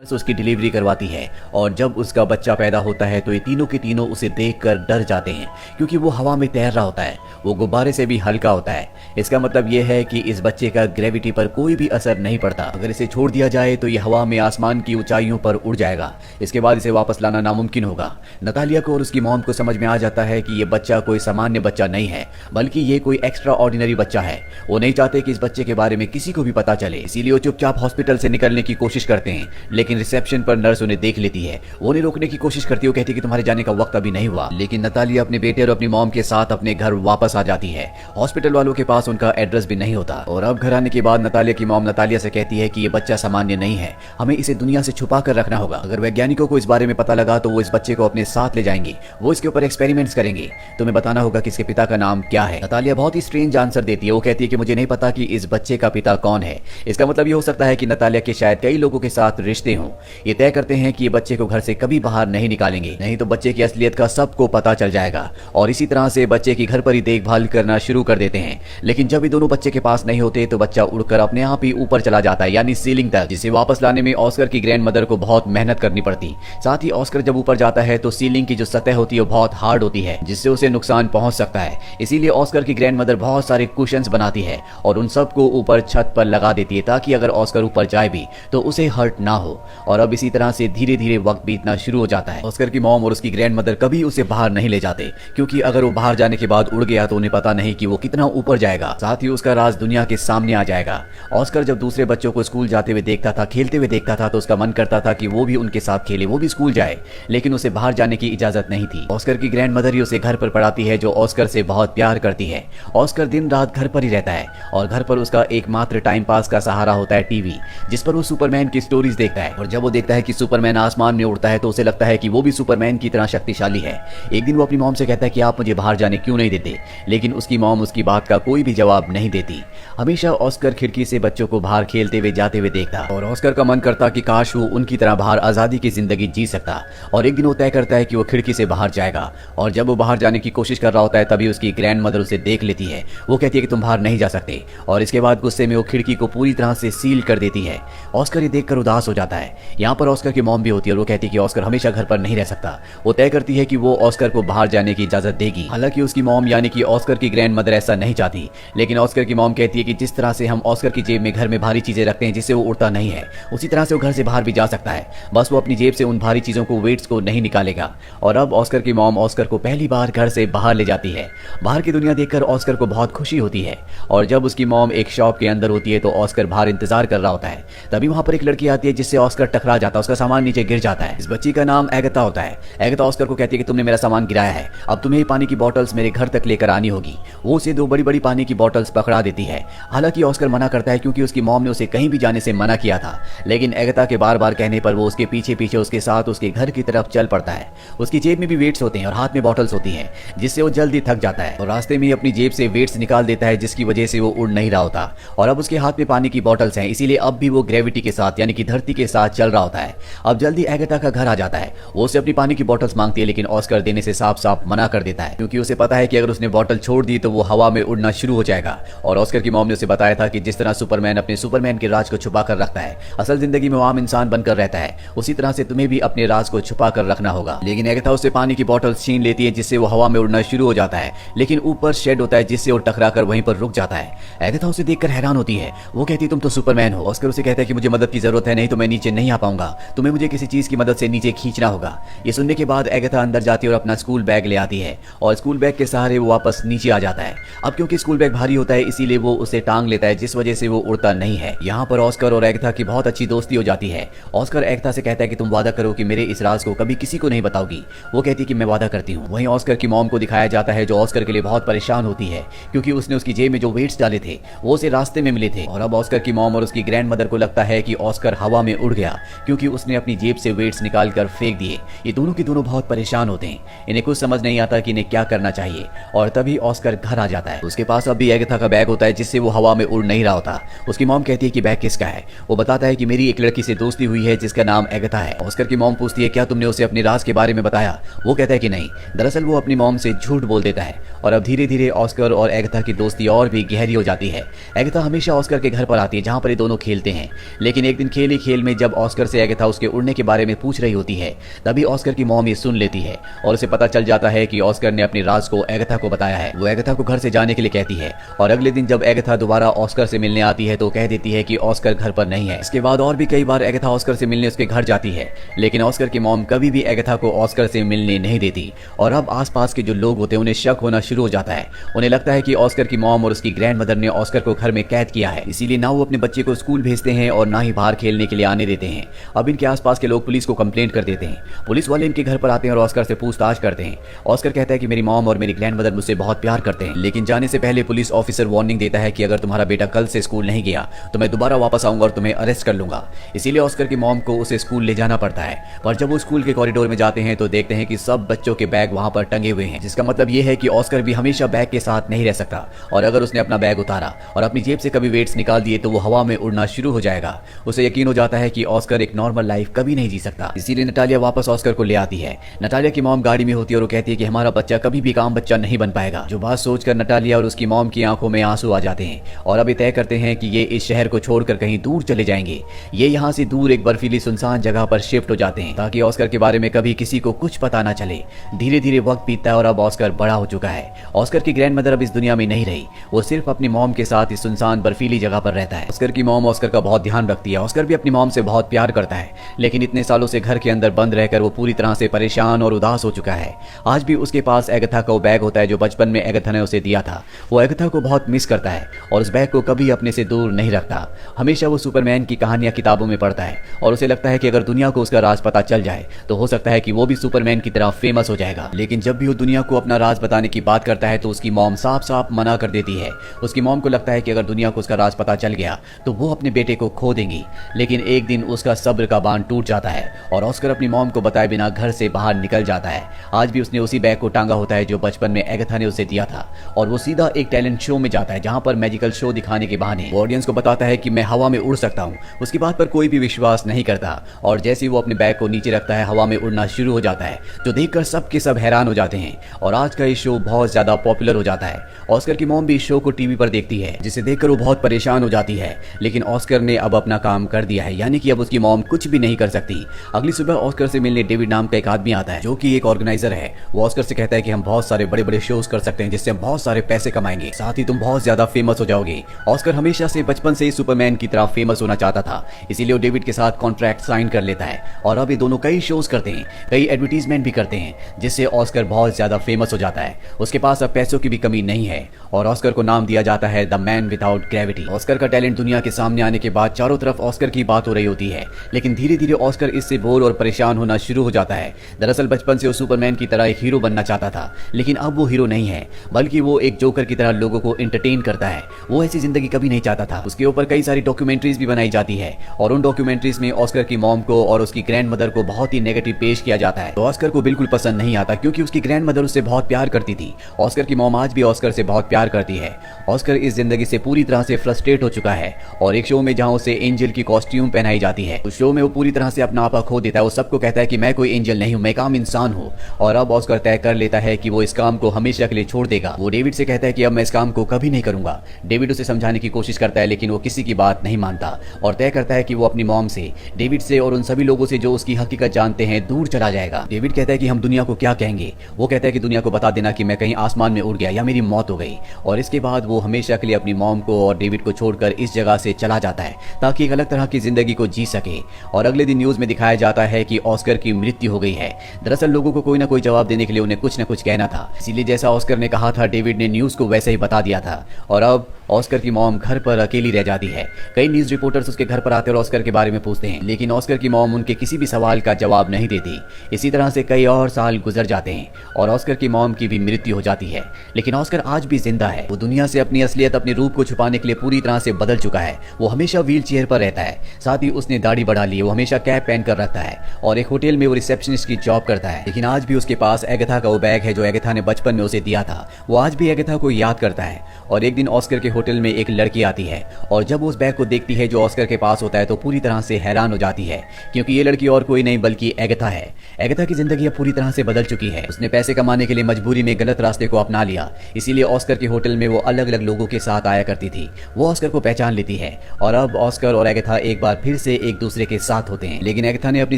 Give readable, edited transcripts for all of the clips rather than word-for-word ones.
उसकी डिलीवरी करवाती है और जब उसका बच्चा पैदा होता है तो ये तीनों के तीनों उसे देखकर डर जाते हैं क्योंकि वो हवा में तैर रहा होता है, वो गुब्बारे से भी हल्का होता है। इसका मतलब ये है कि इस बच्चे का ग्रेविटी पर कोई भी असर नहीं पड़ता। अगर इसे छोड़ दिया जाए तो ये हवा में आसमान की ऊंचाइयों पर उड़ जाएगा। इसके बाद इसे वापस लाना नामुमकिन होगा। नतालिया को और उसकी मॉम को समझ में आ जाता है कि ये बच्चा कोई सामान्य बच्चा नहीं है, बल्कि ये कोई एक्स्ट्रा ऑर्डिनरी बच्चा है। वो नहीं चाहते कि इस बच्चे के बारे में किसी को भी पता चले, इसीलिए वो चुपचाप हॉस्पिटल से निकलने की कोशिश करते हैं। लेकिन रिसेप्शन पर नर्स उन्हें देख लेती है। वो उन्हें रोकने की कोशिश करती है, वो कहती है कि तुम्हारे जाने का वक्त अभी नहीं हुआ। लेकिन नतालिया अपने बेटे और अपनी मॉम के साथ अपने घर वापस आ जाती है। हॉस्पिटल वालों के पास उनका एड्रेस भी नहीं होता। और अब घर आने के बाद नतालिया की मॉम नतालिया से कहती है कि ये बच्चा सामान्य नहीं है, हमें इसे दुनिया से छुपा कर रखना होगा। अगर वैज्ञानिकों को इस बारे में पता लगा तो वो इस बच्चे को अपने साथ ले जाएंगे, वो इसके ऊपर एक्सपेरिमेंट्स करेंगे। तुम्हें बताना होगा कि इसके पिता का नाम क्या है। नतालिया बहुत ही स्ट्रेंज आंसर देती है। वो कहती है कि मुझे नहीं पता कि इस बच्चे का पिता कौन है। इसका मतलब ये हो सकता है कि नतालिया के शायद कई लोगों के साथ रिश्ते हों। ये तय करते हैं कि ये बच्चे को घर से कभी बाहर नहीं निकालेंगे, नहीं तो बच्चे की असलियत का सबको पता चल जाएगा। और इसी तरह से बच्चे की घर पर ही देखभाल करना शुरू कर देते हैं। लेकिन जब ये दोनों बच्चे के पास नहीं होते तो बच्चा उड़कर अपने आप ही ऊपर चला जाता है, यानी सीलिंग तक, जिसे वापस लाने में ऑस्कर की ग्रैंड मदर को बहुत मेहनत करनी पड़ती। साथ ही ऑस्कर जब ऊपर जाता है तो सीलिंग की जो सतह होती है वो बहुत हार्ड होती है, जिससे उसे नुकसान पहुंच सकता है। इसीलिए ऑस्कर की ग्रैंड मदर बहुत सारे कुशन्स बनाती है और उन सबको ऊपर छत पर लगा देती है, ताकि अगर ऑस्कर ऊपर जाए भी तो उसे हर्ट ना हो। और अब इसी तरह से धीरे धीरे वक्त बीतना शुरू हो जाता है। ऑस्कर की मॉम और उसकी ग्रैंड मदर कभी उसे बाहर नहीं ले जाते, क्योंकि अगर वो बाहर जाने के बाद उड़ गया तो उन्हें पता नहीं कि वो कितना ऊपर जाएगा। साथ ही उसका राज दुनिया के सामने आ जाएगा। ऑस्कर जब दूसरे बच्चों को स्कूल जाते हुए देखता था, खेलते हुए देखता था, तो उसका मन करता था कि वो भी उनके साथ खेले, वो भी स्कूल जाए, लेकिन उसे बाहर जाने की इजाजत नहीं थी। ऑस्कर की ग्रैंड मदर ही उसे घर पर पढ़ाती है, जो ऑस्कर से बहुत प्यार करती है। ऑस्कर दिन रात घर पर ही रहता है और घर पर उसका एकमात्र टाइम पास का सहारा होता है टीवी, जिस पर वो सुपरमैन की स्टोरीज देखता है। और जब वो देखता है कि सुपरमैन आसमान में उड़ता है तो उसे लगता है कि वो भी सुपरमैन की तरह शक्तिशाली है। एक दिन वो अपनी मॉम से कहता है कि आप मुझे बाहर जाने क्यों नहीं देते, लेकिन उसकी मॉम उसकी बात का कोई भी जवाब नहीं देती। हमेशा ऑस्कर खिड़की से बच्चों को बाहर खेलते हुए जाते हुए देखता और ऑस्कर का मन करता कि काश वो उनकी तरह बाहर आजादी की जिंदगी जी सकता। और एक दिन वो तय करता है कि वो खिड़की से बाहर जाएगा। और जब वो बाहर जाने की कोशिश कर रहा होता है तभी उसकी ग्रैंड मदर उसे देख लेती है। वो कहती है कि तुम बाहर नहीं जा सकते, और इसके बाद गुस्से में वो खिड़की को पूरी तरह से सील कर देती है। ऑस्कर ये देखकर उदास हो जाता है। यहाँ पर ऑस्कर की मॉम भी होती है और वो कहती है कि ऑस्कर हमेशा घर पर नहीं रह सकता। वो तय करती है कि वो ऑस्कर को बाहर जाने की इजाजत देगी। हालांकि उसकी मॉम यानी कि ऑस्कर की ग्रैंड मदर ऐसा नहीं चाहती, लेकिन ऑस्कर की मॉम कहती है कि जिस तरह से हम ऑस्कर की जेब में घर में भारी चीजें रखते हैं जिससे वो उड़ता नहीं है, उसी तरह से वो घर से बाहर भी जा सकता है, बस वो अपनी जेब से उन भारी चीजों को, वेट्स को नहीं निकालेगा। और अब ऑस्कर की मॉम ऑस्कर को पहली बार घर से बाहर ले जाती है। बाहर की दुनिया देखकर ऑस्कर को बहुत खुशी होती है। और जब उसकी मॉम एक शॉप के अंदर होती है तो ऑस्कर बाहर इंतजार कर रहा होता है। तभी वहां पर एक लड़की आती है जिससे ऑस्कर टकरा जाता है, उसका सामान नीचे गिर जाता है। इस बच्ची का नाम एगता होता है। एगता ऑस्कर को कहती है कि तुमने मेरा सामान गिराया है, अब तुम्हें पानी की बोतल्स मेरे घर तक लेकर आनी होगी। वो उसे 2 बड़ी बड़ी पानी की बोतल्स पकड़ा देती है। हालांकि ऑस्कर मना करता है क्योंकि उसकी मॉम ने उसे कहीं भी जाने से मना किया था, लेकिन एगता के बार बार कहने पर वो उसके पीछे पीछे उसके साथ उसके घर की तरफ चल पड़ता है। उसकी जेब में भी वेट्स होते हैं और हाथ में बॉटल्स होती हैं, जिससे वो जल्दी थक जाता है और रास्ते में अपनी जेब से वेट्स निकाल देता है, जिसकी वजह से वो उड़ नहीं रहा होता। और अब उसके हाथ में पानी की बॉटल्स हैं, इसीलिए अब भी वो ग्रेविटी के साथ यानी कि धरती के साथ चल रहा होता है। अब जल्दी एगता का घर आ जाता है। वो उसे अपनी पानी की बॉटल्स मांगती है, लेकिन ऑस्कर देने से साफ साफ मना कर देता है, क्योंकि उसे पता है कि अगर उसने बॉटल छोड़ दी तो वो हवा में उड़ना शुरू हो जाएगा। और ऑस्कर की मॉम ने उसे बताया था कि जिस तरह सुपरमैन अपने सुपरमैन के राज को छुपा कर रखता है, असल जिंदगी में वो आम इंसान बनकर रहता है, उसी तरह से तुम्हें भी अपने राज को छुपा कर रखना होगा। लेकिन एगता उससे पानी की बॉटल्स छीन लेती है, जिससे वो हवा में उड़ना शुरू हो जाता है, लेकिन ऊपर शेड होता है जिससे वो टकरा कर वहीं पर रुक जाता है। एगता उसे देखकर हैरान होती है। वो कहती है तुम तो सुपरमैन हो। ऑस्कर उसे कहता है कि मुझे मदद की जरूरत है, नहीं तो मैं नीचे नहीं आ पाऊंगा, तुम्हें मुझे किसी चीज की मदद से नीचे खींचना होगा। ये सुनने के बाद एगता अंदर जाती है और अपना स्कूल बैग ले आती है और स्कूल बैग के सहारे वो वापस नीचे आ जाता है। अब क्योंकि स्कूल बैग भारी होता है इसीलिए वो उसे टांग लेता है, जिस वजह से वो उड़ता नहीं है। यहाँ पर ऑस्कर और एगता की बहुत अच्छी दोस्ती हो जाती है। ऑस्कर एगता से कहता है कि तुम वादा करो कि मेरे इस राज को कभी किसी को नहीं बताओगी। वो कहती है कि मैं वादा करती हूँ। वहीं ऑस्कर की मॉम को दिखाया जाता है, जो ऑस्कर के लिए बहुत परेशान होती है क्योंकि उसने उसकी जेब में जो वेट्स डाले थे वो उसे रास्ते में मिले थे। और अब ऑस्कर की मॉम और उसकी ग्रैंड मदर को लगता है कि ऑस्कर हवा में उड़ गया क्योंकि उसने अपनी जेब से वेट्स निकाल कर फेंक दिए। ये दोनों के दोनों बहुत परेशान होते हैं, इन्हें कुछ समझ नहीं आता कि इन्हें क्या करना चाहिए। और तभी ऑस्कर घर आ जाता है। उसके पास अब भी एगथा का बैग होता है, जिससे वो हवा में उड़ नहीं रहा होता। उसकी मॉम कहती है कि बैग किसका है। वो बताता है कि मेरी एक लड़की से दोस्ती हुई है जिसका नाम एगथा है। ऑस्कर की मॉम पूछती है क्या तुमने उसे अपने राज के बारे में बताया। वो कहता है कि नहीं। दरअसल वो अपनी मॉम से झूठ बोल देता है। और अब धीरे धीरे ऑस्कर और एगथा की दोस्ती और भी गहरी हो जाती है। एगथा हमेशा ऑस्कर के घर पर आती है जहाँ पर ये दोनों खेलते हैं, लेकिन एक दिन खेल ही खेल में जब जब ऑस्कर से एगाथा उसके उड़ने के बारे में पूछ रही होती है, तभी ऑस्कर की मॉम ये सुन लेती है और उसे पता चल जाता है कि ऑस्कर ने अपनी राज को एगाथा को बताया है। वो एगाथा को घर से जाने के लिए कहती है और अगले दिन जब एगाथा दोबारा ऑस्कर से मिलने आती है तो कह देती है कि ऑस्कर घर पर नहीं है। इसके बाद और भी कई बार एगाथा ऑस्कर से मिलने उसके घर जाती है, लेकिन ऑस्कर की मॉम कभी भी एगाथा को ऑस्कर से मिलने नहीं देती और अब आसपास के जो लोग होते हैं उन्हें शक होना शुरू हो जाता है। उन्हें लगता है कि ऑस्कर की मॉम और उसकी ग्रैंड मदर ने ऑस्कर को घर में कैद किया है, इसीलिए ना वो अपने बच्चे को स्कूल भेजते हैं और ना ही बाहर खेलने के लिए आने देते हैं। अब इनके आसपास के लोग पुलिस को कंप्लेंट कर देते हैं। पुलिस वाले इनके घर पर आते हैं और ऑस्कर से पूछताछ करते हैं। ऑस्कर कहता है कि मेरी मॉम और मेरी ग्रैंड मदर मुझसे बहुत प्यार करते हैं, लेकिन जाने से पहले पुलिस ऑफिसर वार्निंग देता है कि अगर तुम्हारा बेटा कल से स्कूल नहीं गया तो मैं दोबारा वापस आऊंगा और तुम्हें अरेस्ट कर लूंगा। इसीलिए ऑस्कर की मॉम को उसे स्कूल ले जाना पड़ता है। पर जब वो स्कूल के कॉरिडोर में जाते हैं तो देखते हैं कि सब बच्चों के बैग वहां पर टंगे हुए हैं, जिसका मतलब ये है कि ऑस्कर भी हमेशा बैग के साथ नहीं रह सकता और अगर उसने अपना बैग उतारा और अपनी जेब से कभी वेट्स निकाल दिए तो वो हवा में उड़ना शुरू हो जाएगा। उसे यकीन हो जाता है कि ऑस्कर एक नॉर्मल लाइफ कभी नहीं जी सकता। इसीलिए नटालिया वापस ऑस्कर को ले आती है। नटालिया की मॉम गाड़ी में होती है और वो कहती है कि हमारा बच्चा कभी भी काम बच्चा नहीं बन पाएगा। जो बात सोचकर नटालिया और उसकी मॉम की आंखों में आंसू आ जाते हैं और अब ये तय करते हैं कि ये इस शहर को छोड़कर कहीं दूर चले जाएंगे। ये यहाँ से दूर एक बर्फीली सुनसान जगह पर शिफ्ट हो जाते हैं ताकि ऑस्कर के बारे में कभी किसी को कुछ पता ना चले। धीरे धीरे वक्त बीतता है और अब ऑस्कर बड़ा हो चुका है। ऑस्कर की ग्रैंड मदर अब इस दुनिया में नहीं रही, वो सिर्फ अपनी मॉम के साथ इस सुनसान बर्फीली जगह पर रहता है। ऑस्कर की मॉम ऑस्कर का बहुत ध्यान रखती है। ऑस्कर भी अपनी मॉम से बहुत प्यार करता है, लेकिन इतने सालों से घर के अंदर बंद रहकर वो पूरी तरह से परेशान और उदास हो चुका है। आज भी उसके पास एगाथा का वो बैग होता है जो बचपन में एगाथा ने उसे दिया था। वो एगाथा को बहुत मिस करता है और उस बैग को कभी अपने से दूर नहीं रखता। हमेशा वो सुपरमैन की कहानियां किताबों में पढ़ता है और उसे लगता है कि अगर दुनिया को उसका राज पता चल जाए तो हो सकता है कि वो भी सुपरमैन की तरह फेमस हो जाएगा। लेकिन जब भी वो दुनिया को अपना राज बताने की बात करता है तो उसकी मॉम साफ साफ मना कर देती है। उसकी मॉम को लगता है कि अगर दुनिया को उसका राज पता चल गया तो वो अपने बेटे को खो देंगी। लेकिन एक दिन उसका सब्र का बांध टूट जाता है और ऑस्कर अपनी मॉम को बताए बिना घर से बाहर निकल जाता है। आज भी उसने उसी बैग को टांगा होता है जो बचपन में एगाथा ने उसे दिया था और वो सीधा एक टैलेंट शो में जाता है जहां पर मैजिकल शो दिखाने के बहाने वो ऑडियंस को बताता है कि मैं हवा में उड़ सकता हूं। उसकी बात पर कोई भी विश्वास नहीं करता और जैसे ही वो अपने बैग को नीचे रखता है हवा में उड़ना शुरू हो जाता है, जो देखकर सबके सब हैरान हो जाते हैं और आज का ये शो बहुत ज्यादा पॉपुलर हो जाता है। ऑस्कर की मॉम भी इस शो को टीवी पर देखती है, जिसे देखकर वो बहुत परेशान हो जाती है। लेकिन ऑस्कर ने अब अपना काम कर दिया है, यानी कि अब उसकी मॉम कुछ भी नहीं कर सकती। अगली सुबह ऑस्कर से मिलने डेविड नाम का एक आदमी आता है जो कि एक ऑर्गेनाइजर है। वो ऑस्कर से कहता है कि हम बहुत सारे बड़े बड़े शोज कर सकते हैं जिससे हम बहुत सारे पैसे कमाएंगे, साथ ही तुम बहुत ज्यादा फेमस हो जाओगे। ऑस्कर हमेशा से बचपन से ही सुपरमैन की तरह फेमस होना चाहता था, इसीलिए वो डेविड के साथ कॉन्ट्रैक्ट साइन कर लेता है और अब ये दोनों कई शोज करते हैं, कई एडवर्टीजमेंट भी करते हैं, जिससे ऑस्कर बहुत ज्यादा फेमस हो जाता है। उसके पास अब पैसों की भी कमी नहीं है और ऑस्कर को नाम दिया जाता है the man without gravity. Oscar का टैलेंट दुनिया के सामने आने के बाद चारों तरफ ऑस्कर की बात हो रही होती है, लेकिन धीरे धीरे ऑस्कर इससे बोर और परेशान होना शुरू हो जाता है। दरअसल बचपन से वो सुपरमैन की तरह एक हीरो बनना चाहता था, लेकिन अब वो हीरो नहीं है, बल्कि वो एक जोकर की तरह लोगों को एंटरटेन करता है। वो ऐसी जिंदगी कभी नहीं चाहता था। उसके ऊपर कई सारी डॉक्यूमेंट्रीज भी बनाई जाती है और उन डॉक्यूमेंट्रीज में ऑस्कर की मॉम को और उसकी ग्रैंड मदर को बहुत ही नेगेटिव पेश किया जाता है। तो ऑस्कर को बिल्कुल पसंद नहीं आता क्योंकि उसकी ग्रैंड मदर उससे बहुत प्यार करती थी। ऑस्कर की मॉम आज भी ऑस्कर से बहुत प्यार करती है। ऑस्कर इस जिंदगी से पूरी तरह से फ्रस्ट्रेट हो चुका है और एक शो में जहां उसे एंजल की कॉस्ट्यूम पहनाई जाती है, उस शो में वो पूरी तरह से अपना आपा खो देता है। वो सबको कहता है कि मैं कोई एंजल नहीं हूं, मैं एक आम इंसान हूं। और अब ऑस्कर तय कर लेता है कि वो इस काम को हमेशा के लिए छोड़ देगा। वो डेविड से कहता है कि अब मैं इस काम को कभी नहीं करूंगा। डेविड उसे समझाने की कोशिश करता है लेकिन वो किसी की बात नहीं मानता और तय करता है कि वो अपनी मॉम से, डेविड से और उन सभी लोगों से जो उसकी हकीकत जानते हैं दूर चला जाएगा। डेविड कहता है कि हम दुनिया को क्या कहेंगे। वो कहता है कि दुनिया को बता देना कि मैं कहीं आसमान में उड़ गया या मेरी मौत हो गई। और इसके बाद वो हमेशा के लिए अपनी मॉम को और डेविड को छोड़कर इस जगह से चला जाता है ताकि एक अलग तरह की जिंदगी को जी सके। और अगले दिन न्यूज में दिखाया जाता है कि ऑस्कर की मृत्यु हो गई है। दरअसल लोगों को कोई ना कोई जवाब देने के लिए उन्हें कुछ न कुछ कहना था, इसीलिए जैसा ऑस्कर ने कहा था डेविड ने न्यूज को वैसे ही बता दिया था। और अब ऑस्कर की मॉम घर पर अकेली रह जाती है। कई न्यूज रिपोर्टर्स उसके घर पर आते और ऑस्कर के बारे में पूछते हैं, लेकिन ऑस्कर की मॉम उनके किसी भी सवाल का जवाब नहीं देती। इसी तरह से कई और साल गुजर जाते हैं और ऑस्कर की मॉम की भी मृत्यु हो जाती है। लेकिन ऑस्कर आज भी जिंदा है। वो दुनिया से अपनी असलियत, अपने रूप को छुपाने के लिए पूरी तरह से बदल चुका है। वो हमेशा व्हील चेयर पर रहता है, साथ ही उसने दाढ़ी बढ़ा ली है। वो हमेशा कैप पहन कर रखता है और एक होटल में वो रिसेप्शनिस्ट की जॉब करता है। लेकिन आज भी उसके पास एगाथा का वो बैग है जो एगाथा ने बचपन में उसे दिया था। वो आज भी एगाथा को याद करता है और एक दिन ऑस्कर के होटल में एक लड़की आती है और जब वो उस बैग को देखती है जो ऑस्कर के पास होता है तो पूरी तरह से हैरान हो जाती है, क्योंकि ये लड़की और कोई नहीं बल्कि एगाथा है। एगाथा की जिंदगी अब पूरी तरह से बदल चुकी है। उसने पैसे कमाने के लिए मजबूरी में गलत रास्ते को अपना लिया, इसीलिए ऑस्कर के होटल में वो अलग अलग लोगों के साथ आया करती थी। वो ऑस्कर को पहचान लेती है और अब ऑस्कर और एगाथा एक बार फिर से एक दूसरे के साथ होते हैं। लेकिन एगाथा ने अपनी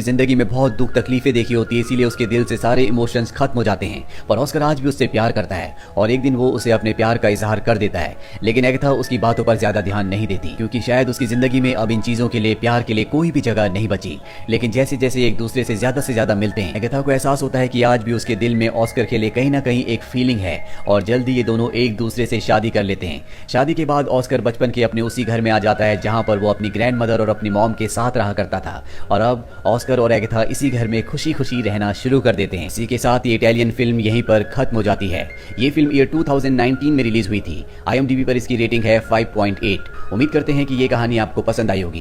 जिंदगी में बहुत दुख तकलीफें देखी होती है, इसीलिए उसके दिल से सारे इमोशंस खत्म हो जाते हैं। पर ऑस्कर आज भी उससे प्यार करता है और एक दिन वो उसे अपने प्यार का इजहार कर देता है। लेकिन एगाथा उसकी बातों पर ज्यादा ध्यान नहीं देती, क्योंकि शायद उसकी जिंदगी में अब इन चीजों के लिए, प्यार के लिए कोई भी जगह नहीं बची। लेकिन जैसे जैसे एक दूसरे से ज्यादा मिलते हैं, एगाथा को एहसास होता है कि आज भी उसके दिल में ऑस्कर के लिए कहीं ना कहीं एक फीलिंग है और जल्दी ये दोनों एक दूसरे से शादी कर लेते हैं। शादी के बाद ऑस्कर बचपन के अपने उसी घर में आ जाता है जहां पर वो अपनी ग्रैंड मदर और अपनी मॉम के साथ रहा करता था, और अब ऑस्कर और एगाथा इसी घर में खुशी खुशी रहना शुरू कर देते हैं। इसी के साथ ये इटालियन फिल्म यहीं पर खत्म हो जाती है। ये फिल्म ईयर 2019 में रिलीज हुई थी। IMDb पर इसकी रेटिंग है 5.8। उम्मीद करते हैं कि ये कहानी आपको पसंद आई होगी।